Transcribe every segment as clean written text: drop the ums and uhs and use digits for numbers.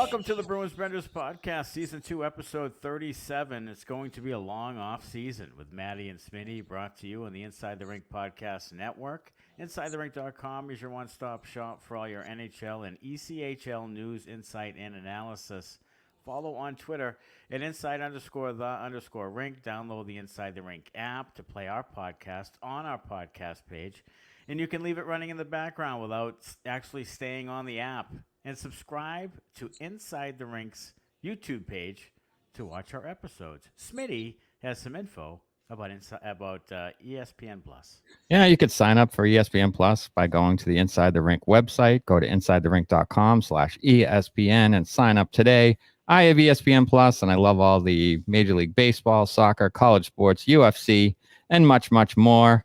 Welcome to the Bruins Benders Podcast, Season 2, Episode 37. It's going to be a long off season with Maddie and Smitty, brought to you on the Inside the Rink Podcast Network. InsideTheRink.com is your one-stop shop for all your NHL and ECHL news, insight, and analysis. Follow on Twitter at inside_the_rink. Download the Inside the Rink app to play our podcast on our podcast page. And you can leave it running in the background without actually staying on the app. And subscribe to Inside the Rink's YouTube page to watch our episodes. Smitty has some info about ESPN Plus. Yeah, you could sign up for ESPN Plus by going to the Inside the Rink website. Go to insidetherink.com/ESPN and sign up today. I have ESPN Plus, and I love all the Major League Baseball, soccer, college sports, UFC, and much, much more.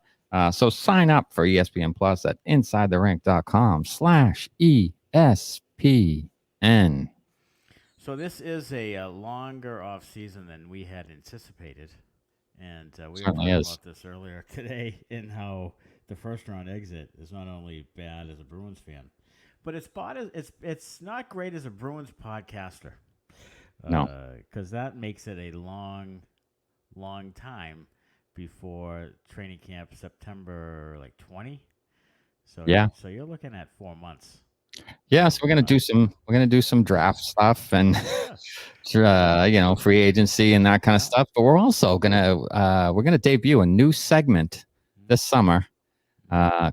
So sign up for ESPN Plus at insidetherink.com/ESPN. So this is a longer off season than we had anticipated. And we were talking about this earlier today in how the first round exit is not only bad as a Bruins fan, but it's not great as a Bruins podcaster. No. Because that makes it a long time before training camp, September 20. So yeah. So you're looking at 4 months. Yeah, so we're gonna do some draft stuff and free agency and that kind of stuff. But we're also gonna debut a new segment this summer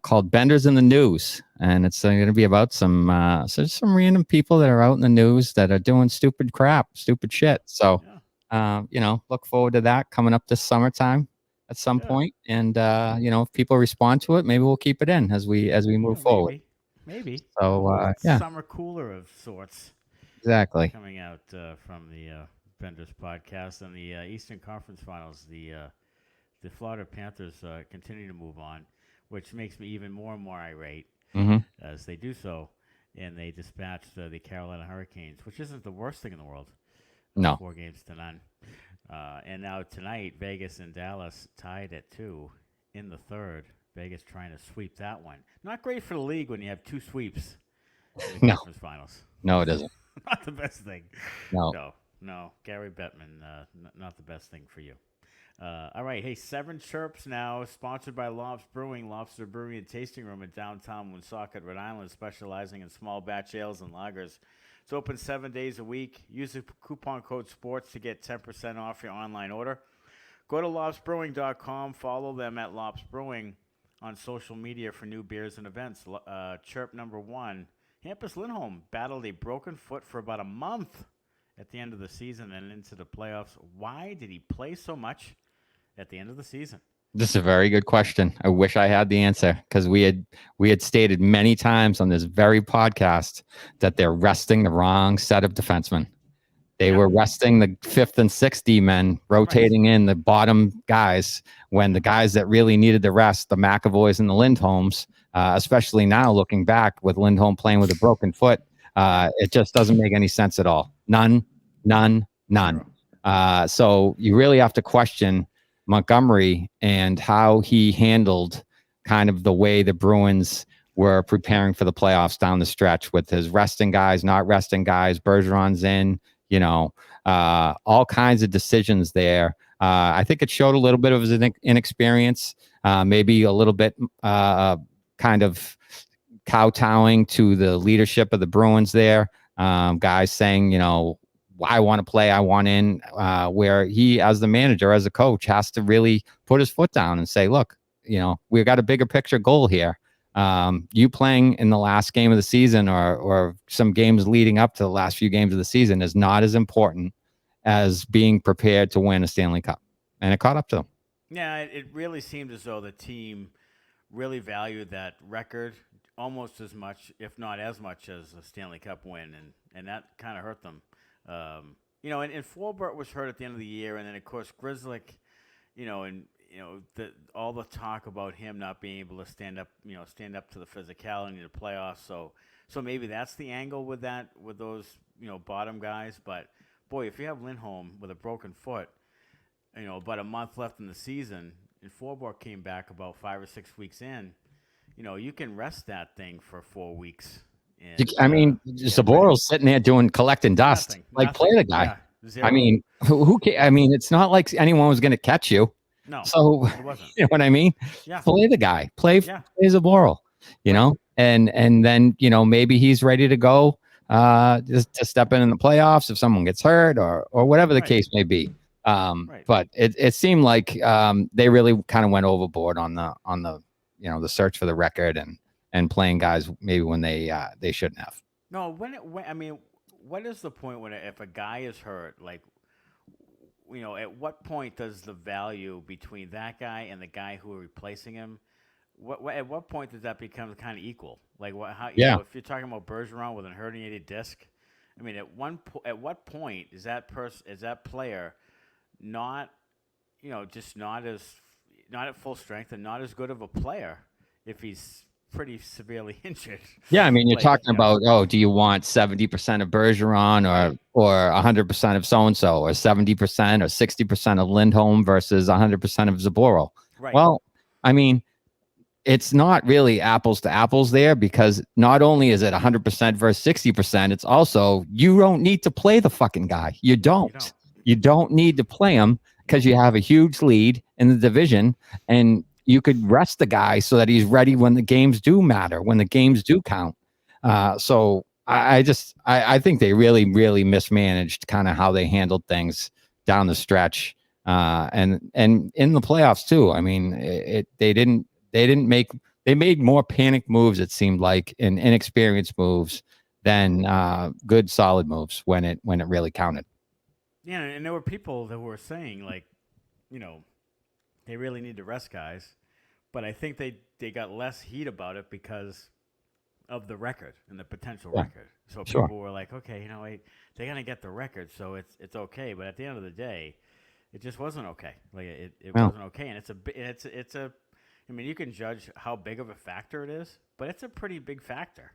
called Benders in the News, and it's going to be about some random people that are out in the news that are doing stupid shit. So look forward to that coming up this summertime at some point. And if people respond to it, maybe we'll keep it in as we move forward. Maybe. So summer cooler of sorts. Exactly. Coming out from the Benders podcast and the Eastern Conference Finals, the Florida Panthers continue to move on, which makes me even more and more irate as they do so, and they dispatched the Carolina Hurricanes, which isn't the worst thing in the world. No. 4-0. And now tonight, Vegas and Dallas tied at 2 in the third. Vegas trying to sweep that one. Not great for the league when you have 2 sweeps in the conference finals. No, it isn't. Not the best thing. No. Gary Bettman, not the best thing for you. All right. Hey, Seven Chirps now, sponsored by Lobster Brewing, Lobster Brewing and Tasting Room in downtown Woonsocket, Rhode Island, specializing in small batch ales and lagers. It's open 7 days a week. Use the coupon code SPORTS to get 10% off your online order. Go to lobsbrewing.com. Follow them at Lobs Brewing on social media for new beers and events. Chirp number 1. Hampus Lindholm battled a broken foot for about a month at the end of the season and into the playoffs. Why did he play so much at the end of the season? This is a very good question. I wish I had the answer, because we had stated many times on this very podcast that they're resting the wrong set of defensemen. They were resting the 5th and 6th D men, rotating in the bottom guys when the guys that really needed the rest, the McAvoys and the Lindholms, especially now looking back with Lindholm playing with a broken foot, it just doesn't make any sense at all. None. So you really have to question Montgomery and how he handled kind of the way the Bruins were preparing for the playoffs down the stretch with his resting guys, not resting guys, Bergeron's in, all kinds of decisions there. I think it showed a little bit of his inexperience, maybe a little bit kind of kowtowing to the leadership of the Bruins there. Guys saying, I want to play, I want in, where he, as the manager, as a coach, has to really put his foot down and say, look, we've got a bigger picture goal here. You playing in the last game of the season or some games leading up to the last few games of the season is not as important as being prepared to win a Stanley Cup. And it caught up to them. Yeah, it really seemed as though the team really valued that record almost as much, if not as much, as a Stanley Cup win, and that kind of hurt them. And Forbort was hurt at the end of the year, and then of course Grzelcyk, all the talk about him not being able to stand up to the physicality of the playoffs. So maybe that's the angle with those bottom guys. But boy, if you have Lindholm with a broken foot, about a month left in the season, and Forbort came back about 5 or 6 weeks in, you can rest that thing for 4 weeks. And I mean, Zaboril's sitting there collecting dust. Like, play the guy. Yeah, zero. I mean, who can, I mean, it's not like anyone was going to catch you. No, So it wasn't. you know what I mean? Yeah. Play the guy. Play Zaboral. You Right. know, and then maybe he's ready to go just to step in the playoffs if someone gets hurt or whatever the case may be. But it seemed like they really kind of went overboard on the the search for the record and playing guys maybe when they shouldn't have. No, I mean, what is the point when if a guy is hurt, like, at what point does the value between that guy and the guy who are replacing him, at what point does that become kind of equal? Like, if you're talking about Bergeron with an herniated disc, I mean, at what point is that player not, just not at full strength and not as good of a player if he's pretty severely injured? Yeah, I mean, you're talking about, do you want 70% of Bergeron or 100% of so-and-so or 70% or 60% of Lindholm versus 100% of Zaboral? Right. Well, I mean, it's not really apples to apples there, because not only is it 100% versus 60%, it's also, you don't need to play the fucking guy. You don't need to play him because you have a huge lead in the division, and you could rest the guy so that he's ready when the games do matter, when the games do count. So I think they really, really mismanaged kind of how they handled things down the stretch, and in the playoffs too. I mean, they made more panic moves, it seemed like, and inexperienced moves than good solid moves when it really counted. Yeah, and there were people that were saying, like, they really need to rest guys, but I think they got less heat about it because of the record and the potential record. So people were like, okay, they're gonna get the record, so it's okay. But at the end of the day, it just wasn't okay. Like, it wasn't okay, and it's a. I mean, you can judge how big of a factor it is, but it's a pretty big factor.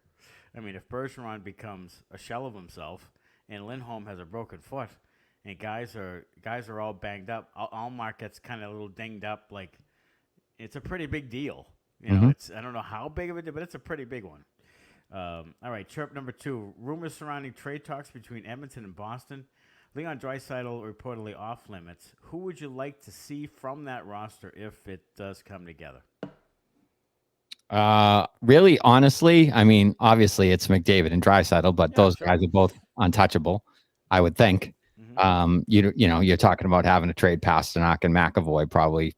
I mean, if Bergeron becomes a shell of himself and Lindholm has a broken foot, and guys are all banged up, Allmark gets kind of a little dinged up, like, it's a pretty big deal. I don't know how big of a deal, but it's a pretty big one. All right, chirp number 2. Rumors surrounding trade talks between Edmonton and Boston. Leon Draisaitl reportedly off limits. Who would you like to see from that roster if it does come together? Really, honestly, I mean, obviously it's McDavid and Draisaitl, but those guys are both untouchable, I would think. You're talking about having to trade Pasternak and McAvoy probably,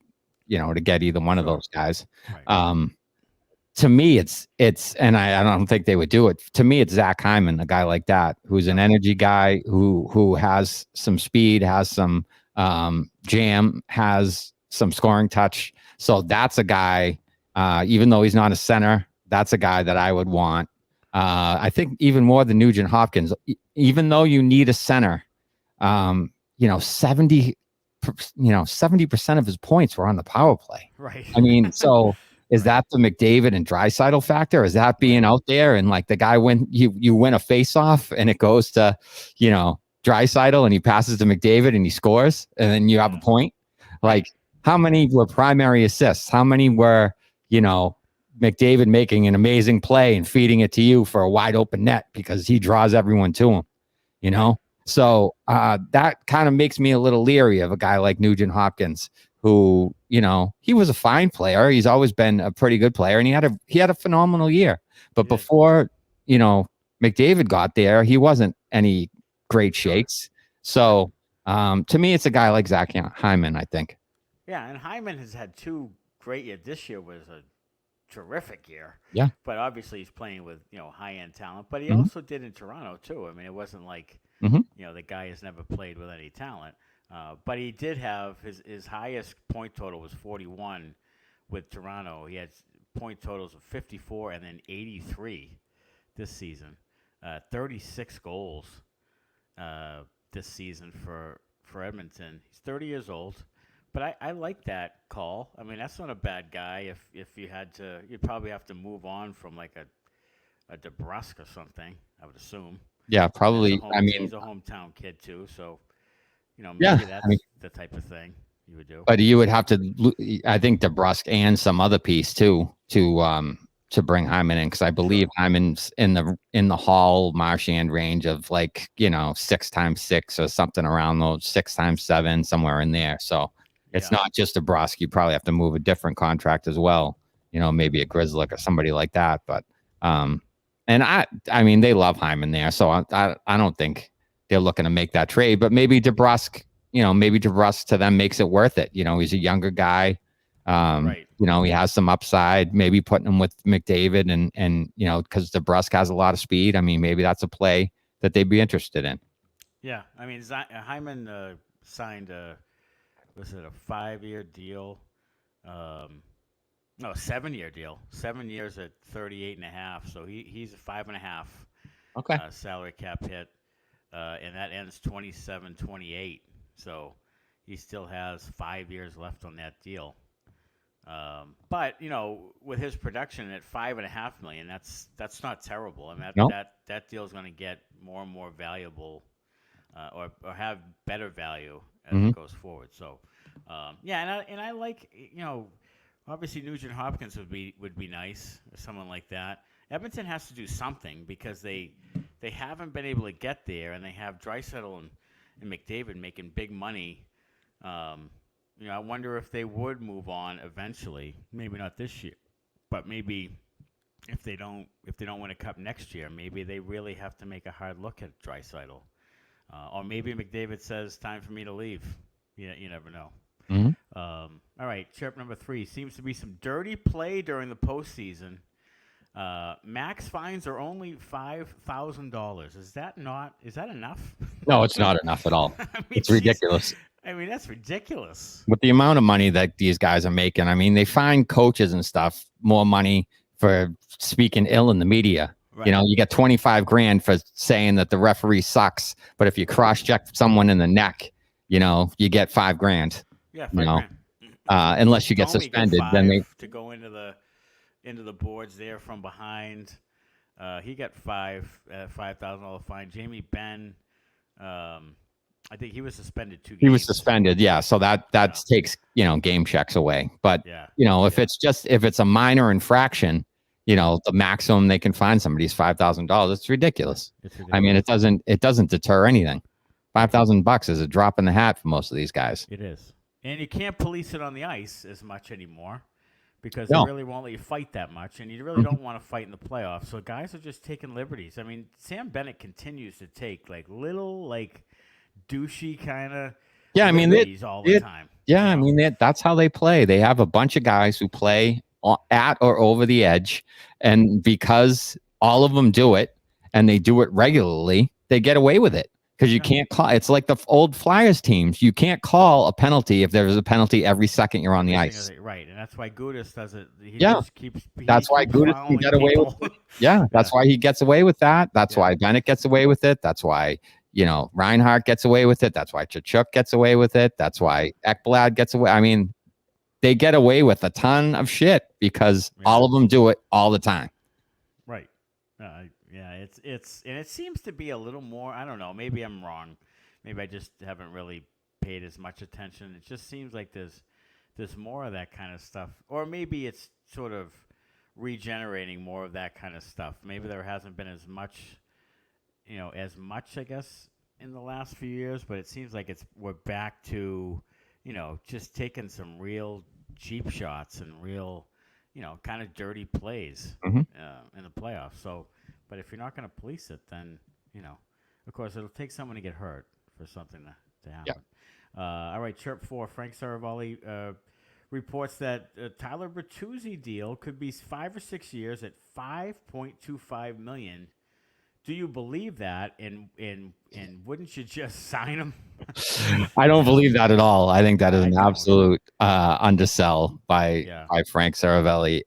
to get either one of those guys. Right. To me, it's, and I don't think they would do it. To me, it's Zach Hyman, a guy like that, who's an energy guy, who has some speed, has some jam, has some scoring touch. So that's a guy, even though he's not a center, that's a guy that I would want. I think even more than Nugent Hopkins, even though you need a center, 70% of his points were on the power play. Right. I mean, so is that the McDavid and Draisaitl factor? Is that being out there and, like, the guy when you win a face-off and it goes to, Draisaitl and he passes to McDavid and he scores and then you have a point? Like, how many were primary assists? How many were, McDavid making an amazing play and feeding it to you for a wide open net because he draws everyone to him, So that kind of makes me a little leery of a guy like Nugent Hopkins, who, he was a fine player. He's always been a pretty good player, and he had a phenomenal year. But before, McDavid got there, he wasn't any great shakes. So to me, it's a guy like Zach Hyman, I think. Yeah, and Hyman has had 2 great years. This year was a terrific year. Yeah. But obviously he's playing with, high-end talent. But he also did in Toronto, too. I mean, it wasn't like, the guy has never played with any talent. But he did have his highest point total was 41 with Toronto. He had point totals of 54 and then 83 this season. 36 goals this season for Edmonton. He's 30 years old. But I like that call. I mean, that's not a bad guy. If you had to, you'd probably have to move on from like a DeBrusque or something, I would assume. Yeah, probably. He's a hometown kid too, so maybe that's the type of thing you would do. But you would have to, I think, DeBrusque and some other piece too to bring Hyman in, because I believe Hyman's in the Hall Marchand range of, like, 6x6 or something around those, 6x7, somewhere in there. So it's not just a Brusque. You probably have to move a different contract as well. Maybe a Grizzly or somebody like that. But and I mean, they love Hyman there, so I don't think they're looking to make that trade. But maybe DeBrusque, maybe DeBrusque to them makes it worth it. He's a younger guy. Right. He has some upside. Maybe putting him with McDavid and because DeBrusque has a lot of speed. I mean, maybe that's a play that they'd be interested in. Yeah, I mean, Hyman signed was it a 5-year deal? No, 7-year deal. 7 years at 38.5. So he's a 5.5 Okay. Salary cap hit, and that ends 27-28. So he still has 5 years left on that deal. But with his production at $5.5 million, that's not terrible. I mean, that deal is going to get more and more valuable, or have better value as it goes forward. So, and I like obviously Nugent Hopkins would be nice, or someone like that. Edmonton has to do something because they haven't been able to get there, and they have Draisaitl and McDavid making big money. I wonder if they would move on eventually. Maybe not this year, but maybe if they don't win a cup next year, maybe they really have to make a hard look at Draisaitl, or maybe McDavid says time for me to leave. You never know. Mm-hmm. All right, chirp number 3 seems to be some dirty play during the postseason. Max fines are only $5,000. Is that enough? No, it's not enough at all. I mean, it's ridiculous. I mean, that's ridiculous. With the amount of money that these guys are making, I mean, they find coaches and stuff more money for speaking ill in the media. Right. You get $25 grand for saying that the referee sucks, but if you cross-check someone in the neck, you get $5 grand. Yeah, $5 grand. Unless you get suspended, then they to go into the boards there from behind. He got $5,000 fine. Jamie Benn, I think he was suspended 2 games. He was suspended, yeah. So that takes game checks away. But if it's a minor infraction, the maximum they can fine somebody is $5,000. It's ridiculous. I mean, it doesn't deter anything. $5,000 is a drop in the hat for most of these guys. It is, and you can't police it on the ice as much anymore because they really won't let you fight that much, and you really don't want to fight in the playoffs. So guys are just taking liberties. I mean, Sam Bennett continues to take little douchey kind of liberties all the time. Yeah, I mean that's how they play. They have a bunch of guys who play at or over the edge, and because all of them do it and they do it regularly, they get away with it. Because you can't call. It's like the old Flyers teams. You can't call a penalty if there's a penalty every second you're on the ice. Right, and that's why Gudas does it. That's why Gudas can get away with it. Yeah, that's why he gets away with that. That's why Bennett gets away with it. That's why Reinhart gets away with it. That's why Tkachuk gets away with it. That's why Ekblad gets away. I mean, they get away with a ton of shit because all of them do it all the time. Right. And it seems to be a little more. I don't know. Maybe I'm wrong. Maybe I just haven't really paid as much attention. It just seems like there's more of that kind of stuff, or maybe it's sort of regenerating more of that kind of stuff. Maybe there hasn't been as much, I guess, in the last few years. But it seems like we're back to, just taking some real cheap shots and real, kind of dirty plays in the playoffs. So. But if you're not going to police it, then, of course, it'll take someone to get hurt for something to happen. Yeah. All right, Chirp 4, Frank Saravalli reports that Tyler Bertuzzi deal could be 5 or 6 years at $5.25 million. Do you believe that? And wouldn't you just sign him? I don't believe that at all. I think that is an absolute undersell by Frank Saravalli.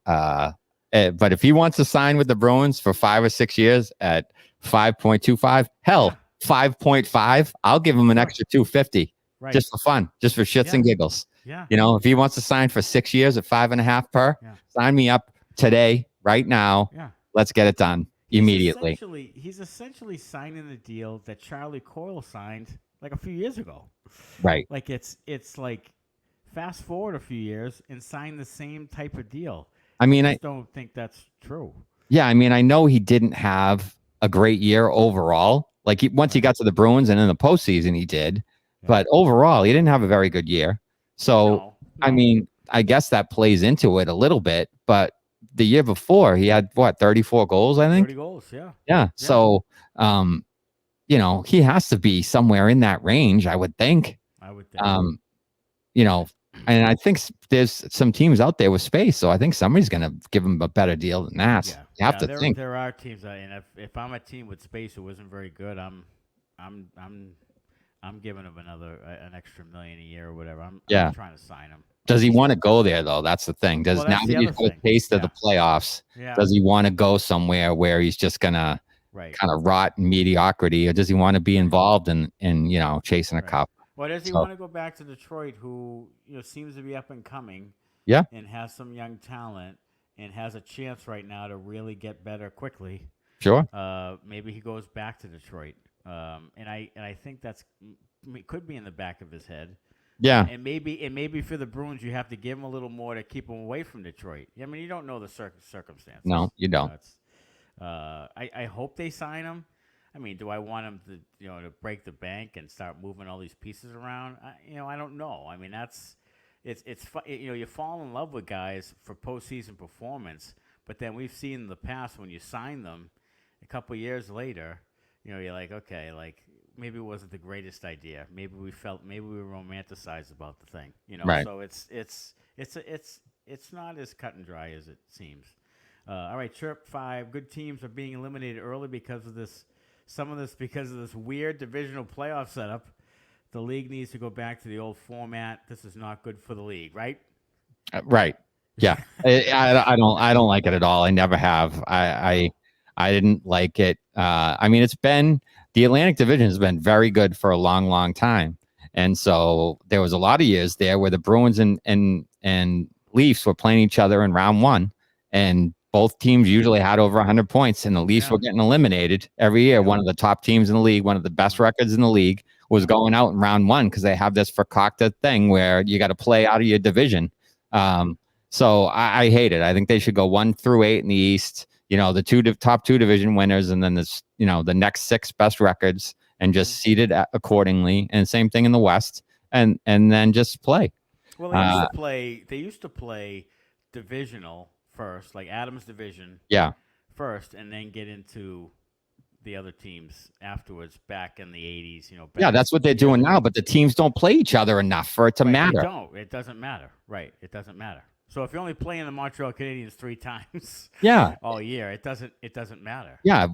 But if he wants to sign with the Bruins for 5 or 6 years at 5.25, 5.5, I'll give him an extra $250 just for fun, just for shits and giggles. Yeah. If he wants to sign for 6 years at 5.5 per, sign me up today, right now. Yeah. Let's get it done immediately. He's essentially signing the deal that Charlie Coyle signed a few years ago. Right. It's like fast forward a few years and sign the same type of deal. I mean, I just don't think that's true. I mean, I know he didn't have a great year overall. Like once he got to the Bruins and in the postseason, he did. Yeah. But overall, he didn't have a very good year. So, I mean, I guess that plays into it a little bit. But the year before, he had 34 goals, I think. 30 goals, yeah. Yeah. So, he has to be somewhere in that range, I would think. I would think. And I think there's some teams out there with space, so I think somebody's going to give him a better deal than that. Yeah, you have to think. There are teams, and if I'm a team with space who isn't very good, I'm giving him an extra $1 million a year or whatever. I'm trying to sign him. Does he want to go there though? That's the thing. Now that he's got a taste of the playoffs, does he want to go somewhere where he's just gonna kind of rot in mediocrity, or does he want to be involved in chasing a cup? Well, does he want to go back to Detroit, who seems to be up and coming, and has some young talent, and has a chance right now to really get better quickly? Sure. Maybe he goes back to Detroit, and I think it could be in the back of his head. Yeah. And maybe for the Bruins, you have to give him a little more to keep him away from Detroit. I mean, you don't know the circumstances. No, you don't. I hope they sign him. I mean, do I want him to break the bank and start moving all these pieces around? I don't know. I mean, you fall in love with guys for postseason performance, but then we've seen in the past when you sign them, a couple of years later, you're like, okay, like maybe it wasn't the greatest idea. Maybe we were romanticized about the thing, Right. So it's not as cut and dry as it seems. All right, Chirp 5. Good teams are being eliminated early because of this. Some of this because of this weird divisional playoff setup. The league needs to go back to the old format. This is not good for the league, right? Right. Yeah. I don't like it at all. I never have. I didn't like it. I mean, the Atlantic Division has been very good for a long, long time. And so there was a lot of years there where the Bruins and Leafs were playing each other in round one, and both teams usually had over 100 points, and the Leafs were getting eliminated every year. One of the top teams in the league, one of the best records in the league, was going out in round one because they have this fakakta thing where you got to play out of your division. So I hate it. I think they should go 1 through 8 in the East. The top two division winners, and then the next 6 best records, and just seeded accordingly. And same thing in the West, and then just play. Well, they used to play divisional first, like Adams division. Yeah. First, and then get into the other teams afterwards. Back in the 80s, that's what they're doing now. But the teams don't play each other enough for it to matter. They don't. It doesn't matter. Right. It doesn't matter. So if you're only playing the Montreal Canadiens 3 times, all year, it doesn't matter. Yeah.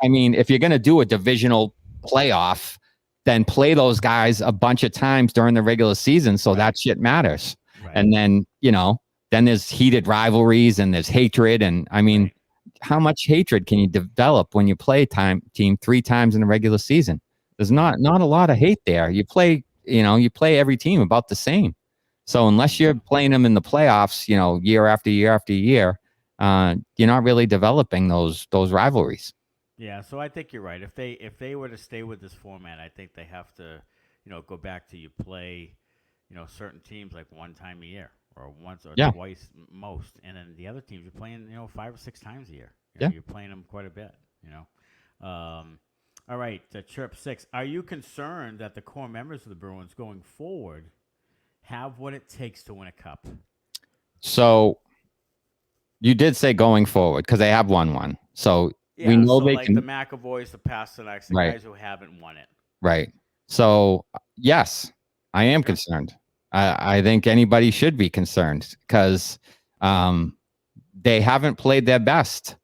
I mean, if you're going to do a divisional playoff, then play those guys a bunch of times during the regular season, so that shit matters. Right. And then then there's heated rivalries and there's hatred. And I mean, how much hatred can you develop when you play team 3 times in a regular season? There's not a lot of hate there. You play every team about the same. So unless you're playing them in the playoffs, year after year after year, you're not really developing those rivalries. Yeah, so I think you're right. If they were to stay with this format, I think they have to, go back to you play, certain teams like 1 time a year or once or twice most, and then the other teams you're playing, 5 or 6 times a year. You're playing them quite a bit. All right, Chirp 6. Are you concerned that the core members of the Bruins going forward have what it takes to win a cup? So you did say going forward because they have won one. So we know they can. The McAvoys, the Pasternaks, the guys who haven't won it. Right. So yes, I am concerned. I think anybody should be concerned because they haven't played their best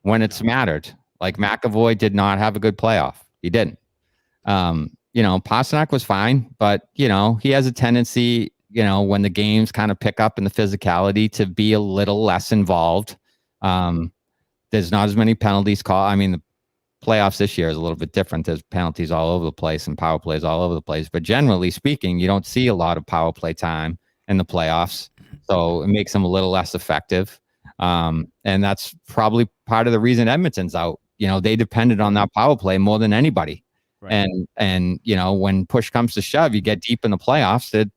when it's mattered. Like McAvoy did not have a good playoff. He didn't. Pasternak was fine, but he has a tendency, when the games kind of pick up in the physicality, to be a little less involved. There's not as many penalties called. I mean, the playoffs this year is a little bit different. There's penalties all over the place and power plays all over the place. But generally speaking, you don't see a lot of power play time in the playoffs. So it makes them a little less effective. And that's probably part of the reason Edmonton's out. They depended on that power play more than anybody. Right. And when push comes to shove, you get deep in the playoffs, that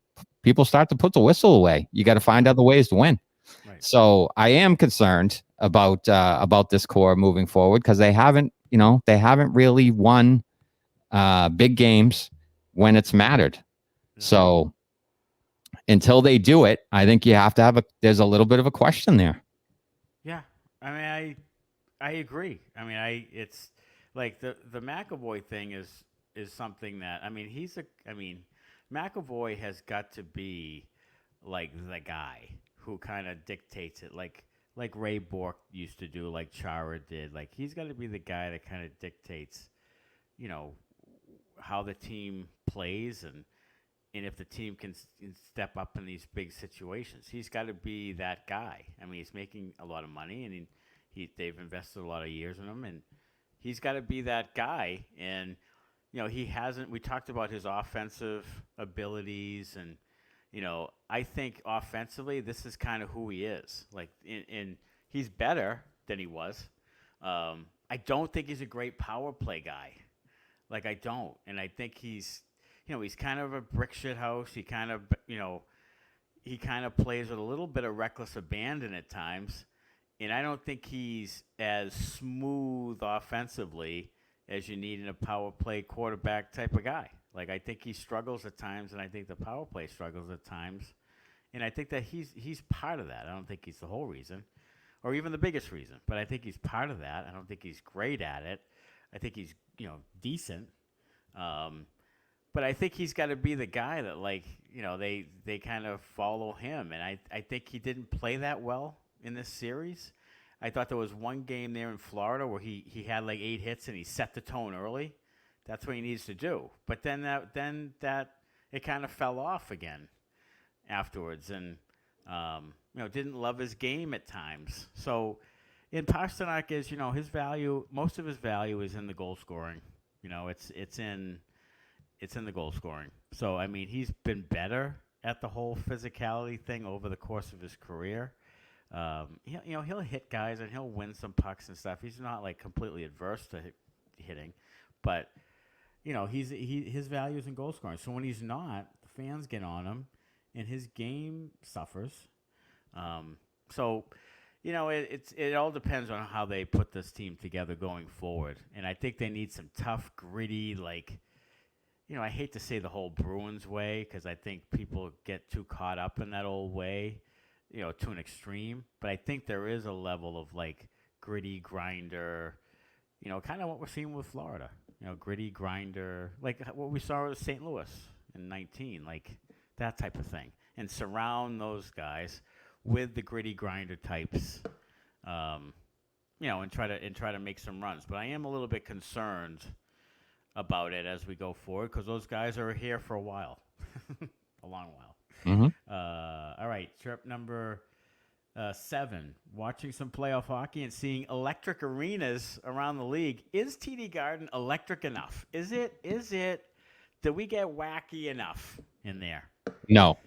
people start to put the whistle away. You got to find other ways to win. Right. So I am concerned about this core moving forward because they haven't really won big games when it's mattered. Yeah. So until they do it, I think you have to there's a little bit of a question there. Yeah, I mean, I agree. I mean, it's like the McAvoy thing is something that I mean McAvoy has got to be like the guy who kind of dictates it, like Ray Bork used to do, like Chara did. Like he's got to be the guy that kind of dictates, you know, how the team plays and if the team can step up in these big situations. He's got to be that guy. I mean, he's making a lot of money, and they've invested a lot of years in him, and he's got to be that guy. And he hasn't. We talked about his offensive abilities, and I think offensively, this is kind of who he is. Like, in he's better than he was. I don't think he's a great power play guy. Like, I don't, and I think he's kind of a brick shit house. He kind of plays with a little bit of reckless abandon at times, and I don't think he's as smooth offensively as you need in a power play quarterback type of guy. Like, I think he struggles at times, and I think the power play struggles at times, and I think that he's part of that. I don't think he's the whole reason, or even the biggest reason, but I think he's part of that. I don't think he's great at it. I think he's decent. But I think he's got to be the guy that, like, they kind of follow him. And I think he didn't play that well in this series. I thought there was one game there in Florida where he had like 8 hits and he set the tone early. That's what he needs to do. But then it kind of fell off again afterwards, and didn't love his game at times. So in Pasternak is his value. Most of his value is in the goal scoring. It's in the goal scoring. So, I mean, he's been better at the whole physicality thing over the course of his career. He'll hit guys and he'll win some pucks and stuff. He's not like completely adverse to hitting, but his value is in goal scoring. So when he's not, the fans get on him, and his game suffers. It all depends on how they put this team together going forward. And I think they need some tough, gritty, like. I hate to say the whole Bruins way because I think people get too caught up in that old way, to an extreme. But I think there is a level of, like, gritty grinder, kind of what we're seeing with Florida. Gritty grinder, like what we saw with St. Louis in 19, like that type of thing. And surround those guys with the gritty grinder types, and try to make some runs. But I am a little bit concerned about it as we go forward because those guys are here for a while, a long while. Mm-hmm. All right, trip number 7, watching some playoff hockey and seeing electric arenas around the league. Is TD Garden electric enough? Is it? Do we get wacky enough in there? No,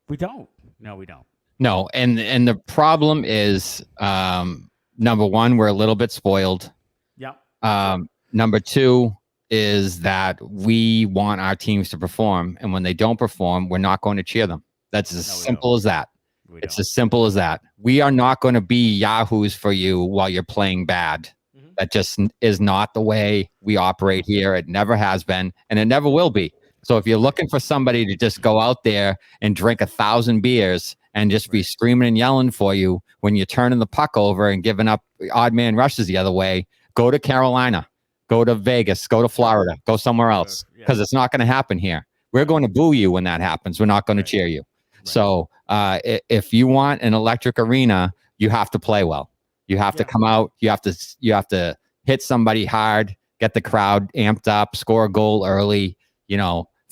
we don't. No, we don't. No, and the problem is, number one, we're a little bit spoiled. Yep. Number 2 is that we want our teams to perform, and when they don't perform, we're not going to cheer them. That's as simple as that. It's as simple as that. We are not going to be yahoos for you while you're playing bad. Mm-hmm. That just is not the way we operate here. It never has been, and it never will be. So if you're looking for somebody to just go out there and drink 1,000 beers and just be screaming and yelling for you when you're turning the puck over and giving up odd man rushes the other way, go to Carolina. Go to Vegas, go to Florida, go somewhere else, because it's not going to happen here. We're going to boo you when that happens. We're not going to cheer you. Right. So if you want an electric arena, you have to play well. You have to come out. You have to hit somebody hard, get the crowd amped up, score a goal early,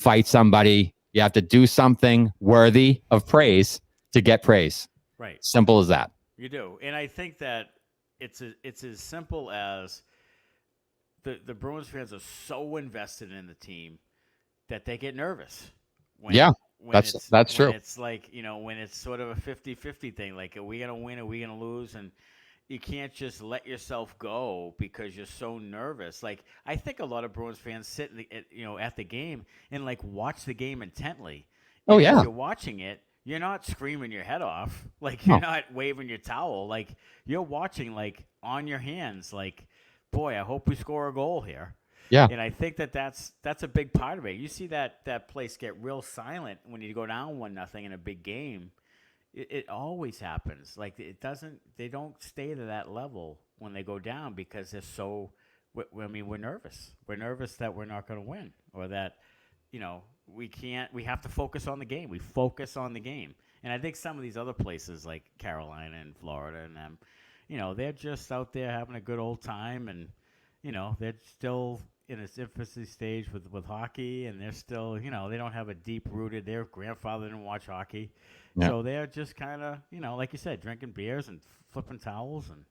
fight somebody. You have to do something worthy of praise to get praise. Right. Simple as that. You do. And I think that it's as simple as the Bruins fans are so invested in the team that they get nervous. That's true. It's like, when it's sort of a 50-50 thing, like, are we going to win? Are we going to lose? And you can't just let yourself go because you're so nervous. Like, I think a lot of Bruins fans sit at the game and, like, watch the game intently. And as you're watching it, you're not screaming your head off. Like you're No. not waving your towel. Like you're watching like on your hands. Like, boy, I hope we score a goal here. Yeah. And I think that's a big part of it. You see that place get real silent when you go down 1-0 in a big game. It always happens. Like it doesn't. They don't stay to that level when they go down because they're so. I mean, we're nervous. We're nervous that we're not going to win, or that, we can't. We have to focus on the game. We focus on the game, and I think some of these other places like Carolina and Florida and them, they're just out there having a good old time, and they're still in its infancy stage with hockey, and they're still, they don't have a deep rooted. Their grandfather didn't watch hockey. Yeah. So they're just kind of, like you said, drinking beers and flipping towels and,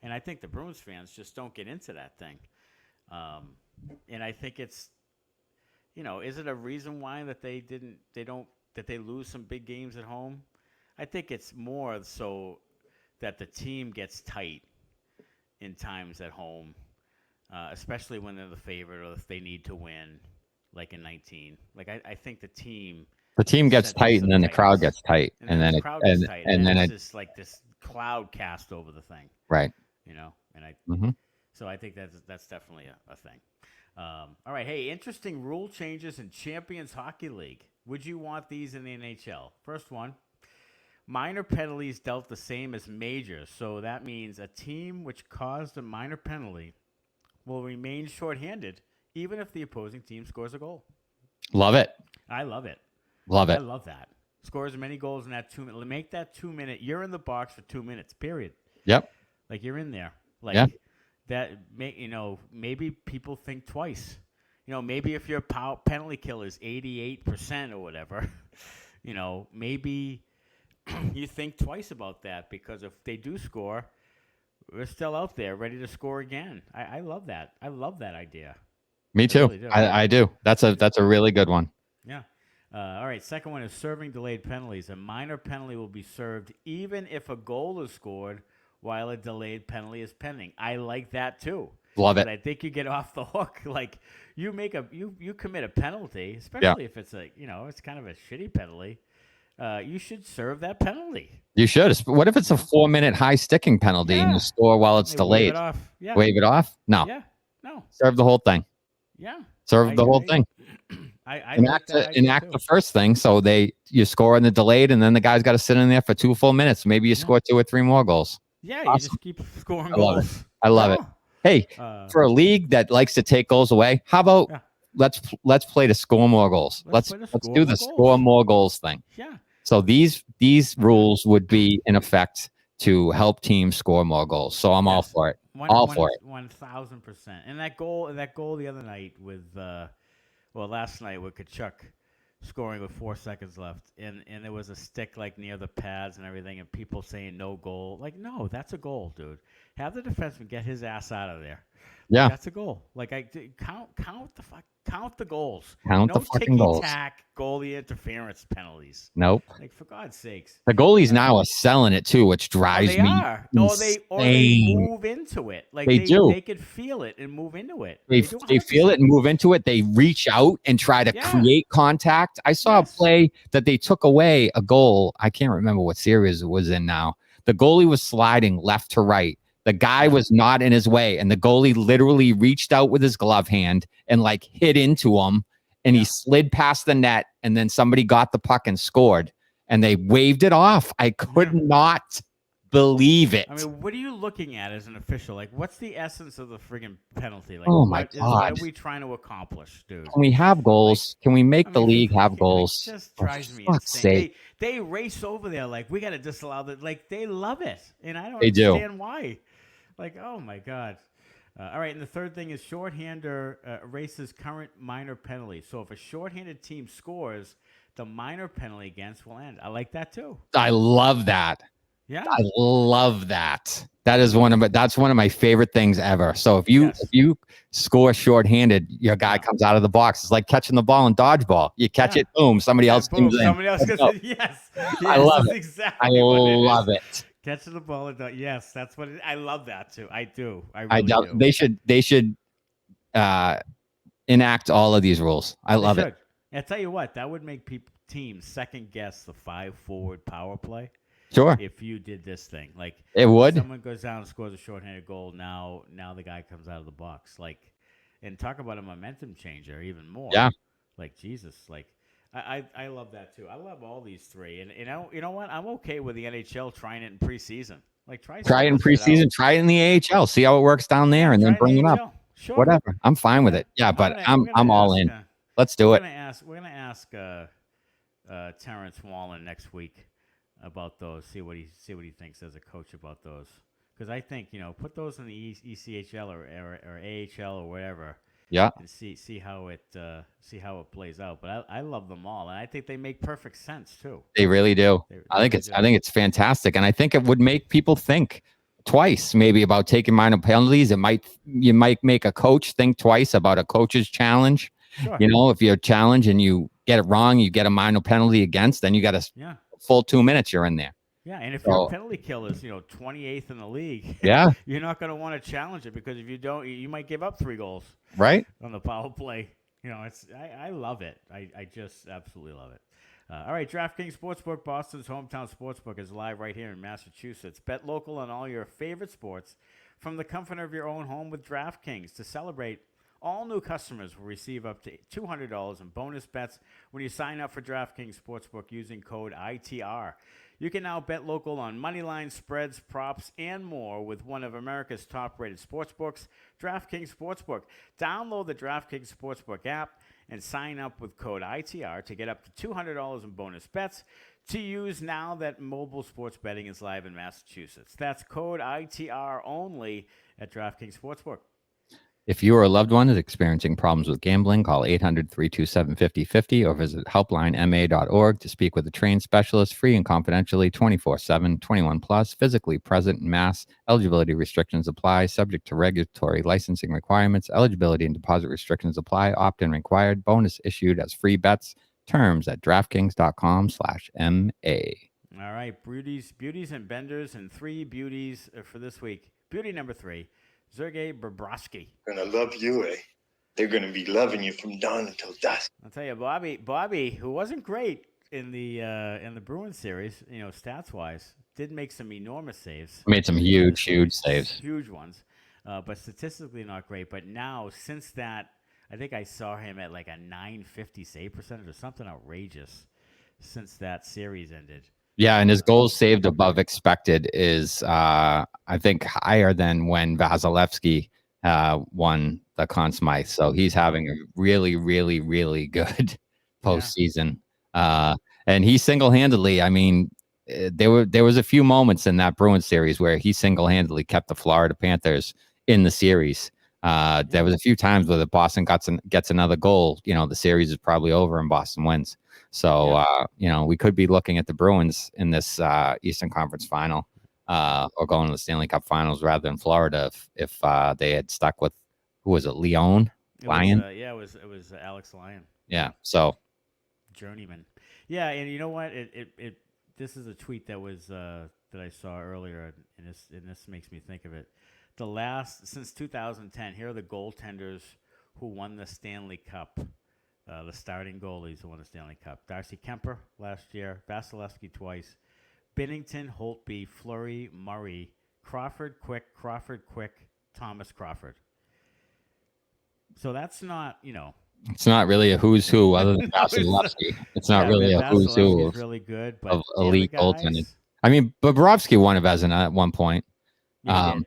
and I think the Bruins fans just don't get into that thing. And I think it's, is it a reason why that they lose some big games at home? I think it's more so that the team gets tight in times at home, especially when they're the favorite or if they need to win, like in 19. Like I think the team gets tight, and then the crowd gets tight, and then the crowd gets tight, and then it's it just like this cloud cast over the thing, right. And Mm-hmm. so I think that's definitely a thing. All right, hey, interesting rule changes in Champions Hockey League. Would you want these in the NHL? First one, minor penalties dealt the same as majors, so that means a team which caused a minor penalty will remain shorthanded even if the opposing team scores a goal. Love it. I love it. Love it. I love that. Score as many goals in that 2 minute. Make that 2 minute. You're in the box for 2 minutes. Period. Yep. Like you're in there. Like Yeah. that. Maybe people think twice. Maybe if your penalty kill is 88% or whatever, maybe you think twice about that because if they do score, we're still out there ready to score again. I love that. I love that idea. Me too. Really do. I do. That's a really good one. Yeah. All right. Second one is serving delayed penalties. A minor penalty will be served even if a goal is scored while a delayed penalty is pending. I like that too. Love it. But I think you get off the hook. Like you commit a penalty, especially if it's it's kind of a shitty penalty. You should serve that penalty. You should. What if it's a 4-minute high sticking penalty and you score while it's delayed? Wave it off. Yeah. Wave it off? No. Yeah. No. Serve the whole thing. Yeah. Serve the whole thing. I enact the first thing, so you score in the delayed, and then the guy's got to sit in there for 2 full minutes. Maybe you score 2 or 3 more goals. Yeah, awesome. You just keep scoring goals. I love it. Hey, for a league that likes to take goals away, how about let's play to score more goals. Let's do the score more goals thing. Yeah. So these rules would be in effect to help teams score more goals. So I'm all for it. All for it. 1,000%. And that goal the other night with last night with Kachuk scoring with 4 seconds left, and there was a stick like near the pads and everything, and people saying no goal. Like, no, that's a goal, dude. Have the defenseman get his ass out of there. Yeah, like, that's a goal. Like count the goals. Count the fucking goals. No ticky-tack goalie interference penalties. Nope. Like, for God's sakes. The goalies now are selling it too, which drives me insane. Or they move into it. Like they do. They could feel it and move into it. They feel it and move into it. They reach out and try to create contact. I saw a play that they took away a goal. I can't remember what series it was in now. The goalie was sliding left to right. The guy was not in his way, and the goalie literally reached out with his glove hand and hit into him, and he slid past the net, and then somebody got the puck and scored, and they waved it off. I could not believe it. I mean, what are you looking at as an official? Like, what's the essence of the friggin' penalty? Like, oh my God. What are we trying to accomplish, dude? Can we have goals? Can we make the league have goals? It just drives me insane. They race over there like, we got to disallow that. Like, they love it, and I don't understand why. Like, oh my God. All right, and the third thing is shorthander erases current minor penalty. So if a shorthanded team scores, the minor penalty against will end. I like that too. I love that. Yeah, I love that. That's one of my favorite things ever. So if you score shorthanded, your guy comes out of the box. It's like catching the ball in dodgeball. You catch it, boom, somebody else comes in. Somebody else gets it. Yes. I love it. Exactly. I love it. Catching the ball. Yes, that's what I love that too. I do. I really do. They should enact all of these rules. I love it. I tell you what, that would make teams second guess the 5-forward power play Sure. if you did this thing. Like It when would. someone goes down and scores a shorthanded goal, now the guy comes out of the box. Like, and talk about a momentum changer even more. Yeah. Like Jesus, like I love that too. I love all these three, and you know what? I'm okay with the NHL trying it in preseason. Like try Try some it of in this shit out. preseason. Try it in the AHL. See how it works down there, Yeah, and then try it in bring the it up. AHL. Sure. Whatever. I'm fine with it. Yeah, but I'm all in. Let's do it. We're gonna ask Terrence Wallen next week about those. See what he thinks as a coach about those. Because I think put those in the ECHL or AHL or whatever. Yeah. And see how it plays out. But I love them all, and I think they make perfect sense too. They really do. I think it's fantastic, and I think it would make people think twice maybe about taking minor penalties. You might make a coach think twice about a coach's challenge. Sure. If you're challenged and you get it wrong, you get a minor penalty against, then you got a full 2 minutes you're in there. Yeah, and if your penalty kill is 28th in the league, yeah, you're not going to want to challenge it, because if you don't, you might give up 3 goals. Right. On the power play. I love it. I just absolutely love it. All right, DraftKings Sportsbook, Boston's hometown sportsbook, is live right here in Massachusetts. Bet local on all your favorite sports from the comfort of your own home with DraftKings. To celebrate, all new customers will receive up to $200 in bonus bets when you sign up for DraftKings Sportsbook using code ITR. You can now bet local on money lines, spreads, props, and more with one of America's top-rated sportsbooks, DraftKings Sportsbook. Download the DraftKings Sportsbook app and sign up with code ITR to get up to $200 in bonus bets to use now that mobile sports betting is live in Massachusetts. That's code ITR only at DraftKings Sportsbook. If you or a loved one is experiencing problems with gambling, call 800-327-5050 or visit helplinema.org to speak with a trained specialist, free and confidentially, 24/7, 21 plus, physically present in Mass. Eligibility restrictions apply, subject to regulatory licensing requirements. Eligibility and deposit restrictions apply. Opt-in required. Bonus issued as free bets. Terms at DraftKings.com/MA. All right, beauties and benders, and 3 beauties for this week. Beauty number 3. Sergei Bobrovsky. Gonna love you, eh? They're gonna be loving you from dawn until dusk. I'll tell you, Bobby, who wasn't great in the Bruins series, stats wise, did make some enormous saves. Made some huge saves. Huge ones, but statistically not great. But now, since that, I think I saw him at like a .950 save percentage or something outrageous since that series ended. Yeah, and his goals saved above expected is, I think, higher than when Vasilevsky won the Conn Smythe. So he's having a really, really, really good postseason. And he single-handedly, I mean, there was a few moments in that Bruins series where he single-handedly kept the Florida Panthers in the series. There was a few times where the Boston gets another goal. The series is probably over and Boston wins. So, we could be looking at the Bruins in this Eastern Conference final or going to the Stanley Cup finals rather than Florida if they had stuck with, who was it, Lyon? It was Alex Lyon. Yeah, so. Journeyman. Yeah, and you know what? This is a tweet that was that I saw earlier, and this makes me think of it. Since 2010, here are the goaltenders who won the Stanley Cup. The starting goalies who won the Stanley Cup. Darcy Kemper last year, Vasilevsky twice, Binnington, Holtby, Fleury, Murray, Crawford, Quick, Thomas Crawford. So that's not, It's not really a who's who other than Vasilevsky. It's not really a who's who really good, but of elite goaltending. I mean, Bobrovsky won a Vezina at one point. But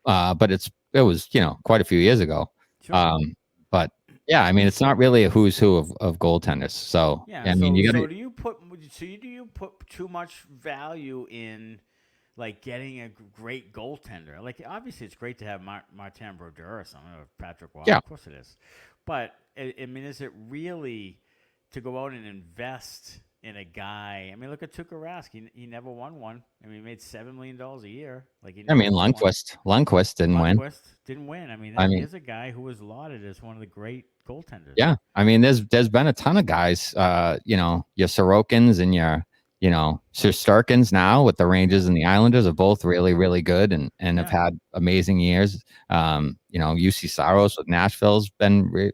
it was quite a few years ago. Sure. But yeah, I mean, it's not really a who's who of goaltenders. So yeah, do you put too much value in like getting a great goaltender? Like obviously, it's great to have Martin Brodeur or something, or Patrick Waugh. Yeah. Of course it is. But I mean, is it really to go out and invest in a guy? I mean, look at Tuukka Rask. He never won one. I mean, he made $7 million a year. Lundqvist didn't win. I mean, he's a guy who was lauded as one of the great goaltenders. Yeah, I mean, there's been a ton of guys. Your Sorokins and your Shesterkins now with the Rangers and the Islanders are both really, really good and have had amazing years. UC Saros with Nashville's been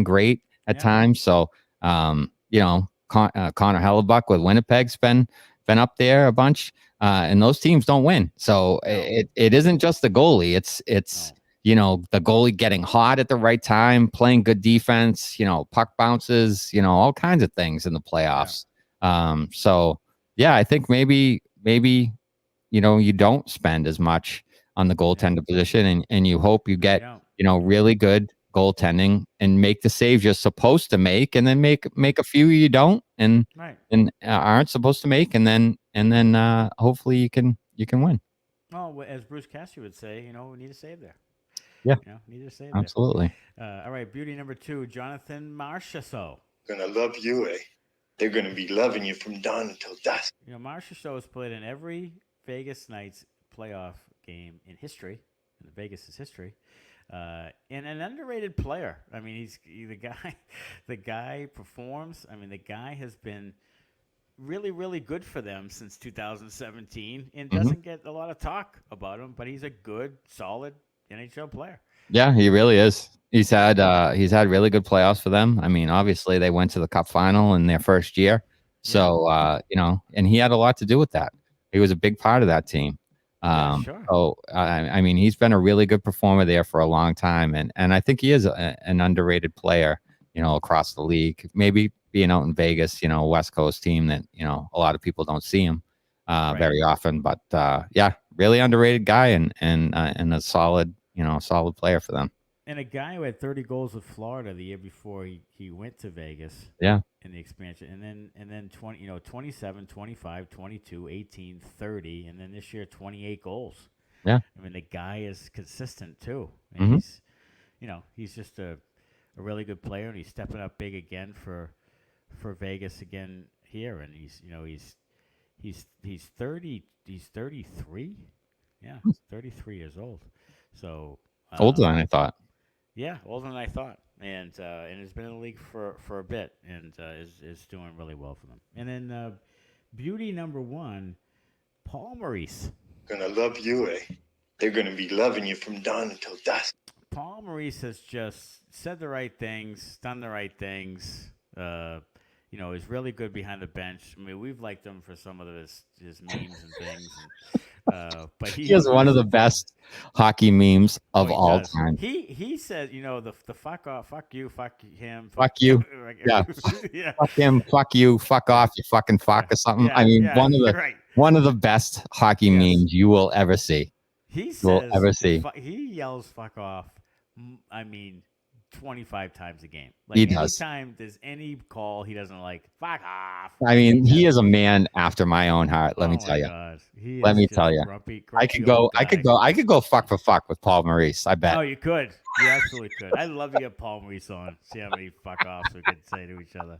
great at times. So Connor Hellebuck with Winnipeg's been up there a bunch, and those teams don't win. So it isn't just the goalie. It's the goalie getting hot at the right time, playing good defense, puck bounces, all kinds of things in the playoffs. So I think maybe you don't spend as much on the goaltender position, and you hope you get really good goaltending and make the saves you're supposed to make, and then make a few you don't and aren't supposed to make, and then hopefully you can win. Well, as Bruce Cassidy would say, we need a save there. Yeah, need a save absolutely. There. All right, beauty number 2, Jonathan Marchessault. Gonna love you, eh? They're gonna be loving you from dawn until dusk. Marchessault has played in every Vegas Knights playoff game in history, in Vegas' history, and an underrated player. I mean, he's the guy. The guy performs. I mean, the guy has been really, really good for them since 2017, and doesn't get a lot of talk about him. But he's a good, solid NHL player. Yeah, he really is. He's had really good playoffs for them. I mean, obviously they went to the Cup final in their first year, so and he had a lot to do with that. He was a big part of that team. Sure. So I mean, he's been a really good performer there for a long time, and I think he is an underrated player, across the league. Maybe being out in Vegas, West Coast team that a lot of people don't see him very often, but really underrated guy and a solid solid player for them. And a guy who had 30 goals with Florida the year before he went to Vegas. Yeah. In the expansion. And then 27, 25, 22, 18, 30, and then this year 28 goals. Yeah. I mean, the guy is consistent too. And he's just a really good player, and he's stepping up big again for Vegas again here, and he's 33. Yeah, 33 years old. So older than I thought. Yeah, older than I thought, and has been in the league for a bit, and is doing really well for them. And then beauty number 1, Paul Maurice. Gonna love you, eh? They're gonna be loving you from dawn until dusk. Paul Maurice has just said the right things, done the right things. Is really good behind the bench. I mean, we've liked him for some of his memes and things. But he has one of the best hockey memes of all time. He said, the fuck off, fuck you, fuck him, fuck you, yeah, fuck him, fuck you, fuck off, you fucking fuck or something. I mean, one of the best hockey memes you will ever see. He says, he yells fuck off. I mean, 25 times a game. Like, he does. Anytime there's any call he doesn't like, fuck off. I mean, he is a man after my own heart. Let me tell you. Let me tell you. Grumpy I could go fuck for fuck with Paul Maurice. I bet. Oh, you could. You absolutely could. I'd love to get Paul Maurice on. See how many fuck offs we could say to each other.